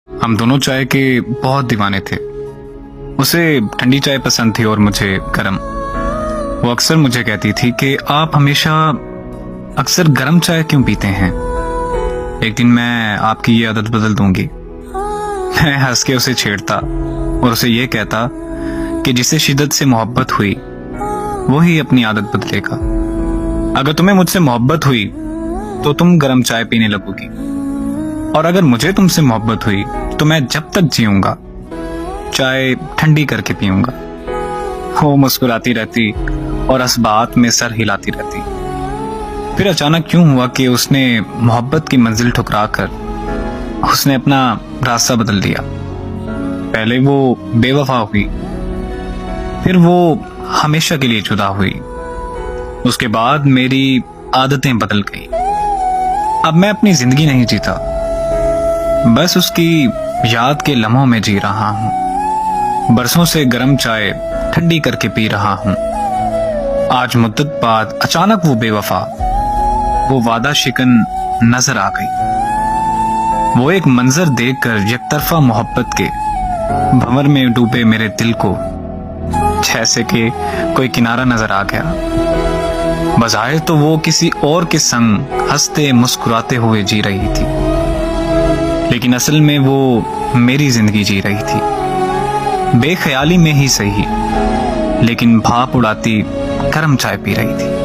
हम दोनों चाय के बहुत दीवाने थे। उसे ठंडी चाय पसंद थी और मुझे गर्म। वो अक्सर मुझे कहती थी कि आप हमेशा अक्सर गर्म चाय क्यों पीते हैं, एक दिन मैं आपकी ये आदत बदल दूंगी। मैं हंस के उसे छेड़ता और उसे ये कहता कि जिसे शिद्दत से मोहब्बत हुई वो ही अपनी आदत बदलेगा। अगर तुम्हें मुझसे मोहब्बत हुई तो तुम गर्म चाय पीने लगोगी, और अगर मुझे तुमसे मोहब्बत हुई तो मैं जब तक जीऊंगा चाय ठंडी करके पीऊंगा। वो मुस्कुराती रहती और इस बात में सर हिलाती रहती। फिर अचानक क्यों हुआ कि उसने मोहब्बत की मंजिल ठुकराकर उसने अपना रास्ता बदल दिया। पहले वो बेवफा हुई, फिर वो हमेशा के लिए जुदा हुई। उसके बाद मेरी आदतें बदल गई। अब मैं अपनी जिंदगी नहीं जीता, बस उसकी याद के लम्हों में जी रहा हूं। बरसों से गर्म चाय ठंडी करके पी रहा हूं। आज मुद्दत बाद अचानक वो बेवफा, वो वादा शिकन नजर आ गई। वो एक मंजर देखकर यकतरफा मोहब्बत के भंवर में डूबे मेरे दिल को जैसे कि कोई किनारा नजर आ गया। बज़ाहिर तो वो किसी और के संग हंसते मुस्कुराते हुए जी रही थी, लेकिन असल में वो मेरी जिंदगी जी रही थी। बेख्याली में ही सही, लेकिन भाप उड़ाती गर्म चाय पी रही थी।